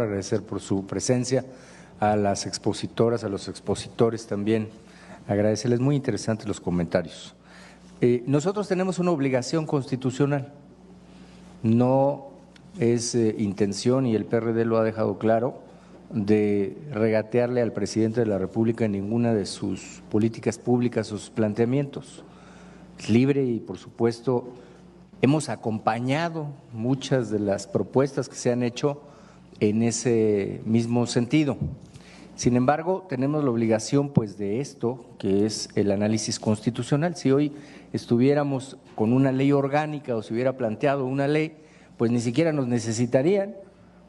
Agradecer por su presencia, a las expositoras, a los expositores también, agradecerles, muy interesantes los comentarios. Nosotros tenemos una obligación constitucional, no es intención, y el PRD lo ha dejado claro, de regatearle al presidente de la República en ninguna de sus políticas públicas, sus planteamientos. Es libre y, por supuesto, hemos acompañado muchas de las propuestas que se han hecho en ese mismo sentido. Sin embargo, tenemos la obligación pues de esto, que es el análisis constitucional. Si hoy estuviéramos con una ley orgánica o se hubiera planteado una ley, pues ni siquiera nos necesitarían,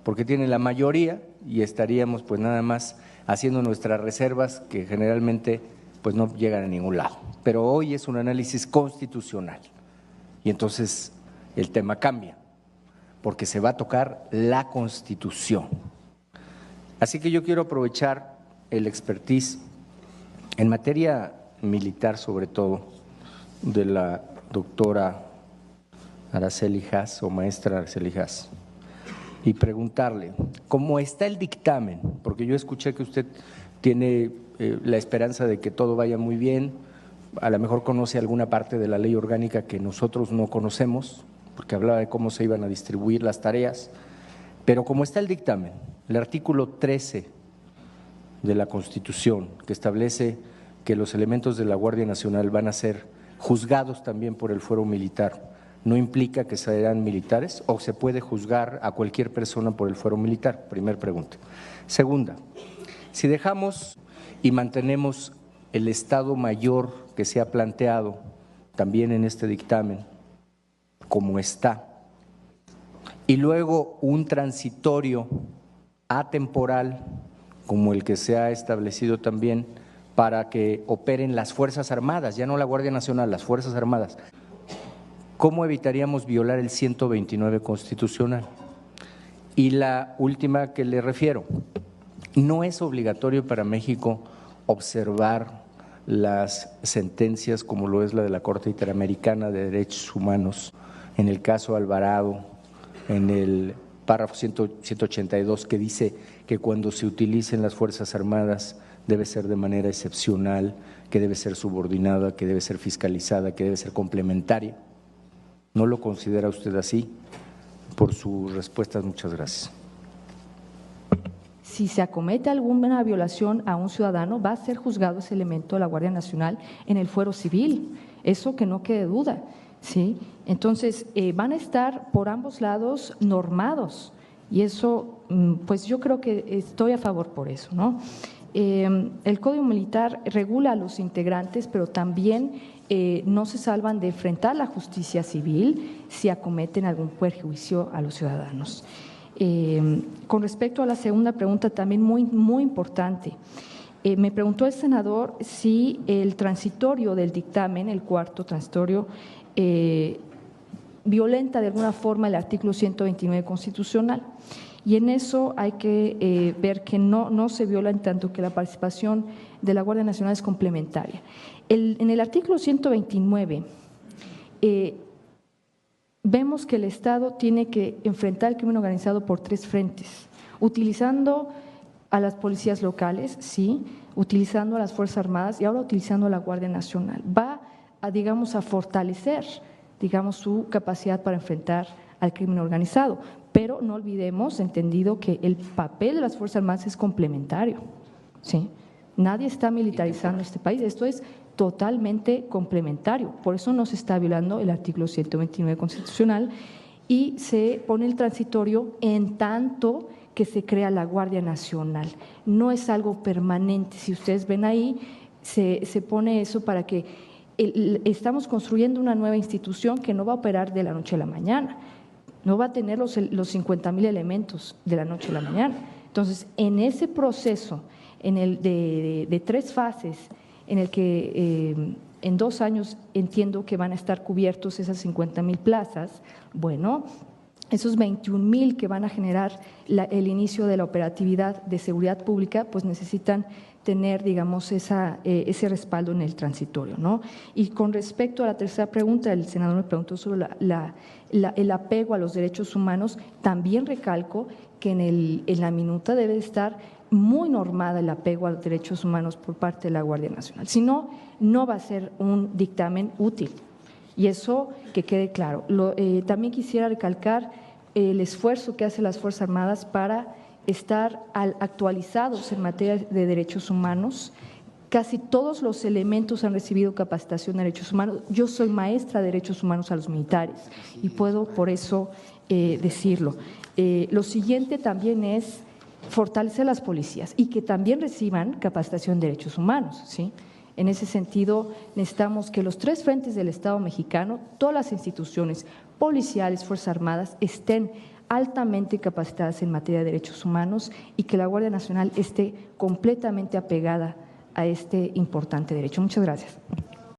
porque tienen la mayoría y estaríamos pues nada más haciendo nuestras reservas que generalmente pues no llegan a ningún lado. Pero hoy es un análisis constitucional y entonces el tema cambia, porque se va a tocar la Constitución. Así que yo quiero aprovechar el expertise en materia militar, sobre todo, de la doctora Araceli Haas o maestra Araceli Haas, y preguntarle, ¿cómo está el dictamen? Porque yo escuché que usted tiene la esperanza de que todo vaya muy bien, a lo mejor conoce alguna parte de la ley orgánica que nosotros no conocemos, porque hablaba de cómo se iban a distribuir las tareas, pero como está el dictamen, el artículo 13 de la Constitución, que establece que los elementos de la Guardia Nacional van a ser juzgados también por el fuero militar, ¿no implica que serán militares o se puede juzgar a cualquier persona por el fuero militar? Primera pregunta. Segunda, si dejamos y mantenemos el Estado Mayor que se ha planteado también en este dictamen, como está, y luego un transitorio atemporal como el que se ha establecido también para que operen las Fuerzas Armadas, ya no la Guardia Nacional, las Fuerzas Armadas, ¿cómo evitaríamos violar el 129 constitucional? Y la última que le refiero, no es obligatorio para México observar las sentencias como lo es la de la Corte Interamericana de Derechos Humanos, en el caso Alvarado, en el párrafo 182, que dice que cuando se utilicen las Fuerzas Armadas debe ser de manera excepcional, que debe ser subordinada, que debe ser fiscalizada, que debe ser complementaria. ¿No lo considera usted así? Por sus respuestas, muchas gracias. Si se acomete alguna violación a un ciudadano, va a ser juzgado ese elemento de la Guardia Nacional en el fuero civil, eso que no quede duda, ¿sí? Entonces, van a estar por ambos lados normados y eso, pues yo creo que estoy a favor por eso, ¿no? El Código Militar regula a los integrantes, pero también no se salvan de enfrentar la justicia civil si acometen algún perjuicio a los ciudadanos. Con respecto a la segunda pregunta, también muy importante, me preguntó el senador si el transitorio del dictamen, el cuarto transitorio, violenta de alguna forma el artículo 129 constitucional. Y en eso hay que ver que no se viola en tanto que la participación de la Guardia Nacional es complementaria. En el artículo 129 vemos que el Estado tiene que enfrentar el crimen organizado por tres frentes, utilizando a las policías locales, sí, utilizando a las Fuerzas Armadas y ahora utilizando a la Guardia Nacional. Va a, digamos, a fortalecer, digamos, su capacidad para enfrentar al crimen organizado, pero no olvidemos, entendido que el papel de las Fuerzas Armadas es complementario, ¿sí? Nadie está militarizando este país, esto es totalmente complementario, por eso no se está violando el artículo 129 constitucional y se pone el transitorio en tanto que se crea la Guardia Nacional. No es algo permanente, si ustedes ven ahí, se pone eso para que estamos construyendo una nueva institución que no va a operar de la noche a la mañana, no va a tener los 50,000 elementos de la noche a la mañana. Entonces, en ese proceso de tres fases, en el que en 2 años entiendo que van a estar cubiertos esas 50,000 plazas, bueno, esos 21,000 que van a generar el inicio de la operatividad de seguridad pública, pues necesitan tener, digamos, ese respaldo en el transitorio, ¿no? Y con respecto a la tercera pregunta, el senador me preguntó sobre el apego a los derechos humanos. También recalco que en la minuta debe estar muy normada el apego a los derechos humanos por parte de la Guardia Nacional. Si no, no va a ser un dictamen útil. Y eso que quede claro. También quisiera recalcar el esfuerzo que hacen las Fuerzas Armadas para estar actualizados en materia de derechos humanos. Casi todos los elementos han recibido capacitación de derechos humanos. Yo soy maestra de derechos humanos a los militares y puedo por eso decirlo. Lo siguiente también es fortalecer las policías y que también reciban capacitación de derechos humanos, ¿sí? En ese sentido, necesitamos que los tres frentes del Estado mexicano, todas las instituciones policiales, Fuerzas Armadas, estén altamente capacitadas en materia de derechos humanos y que la Guardia Nacional esté completamente apegada a este importante derecho. Muchas gracias.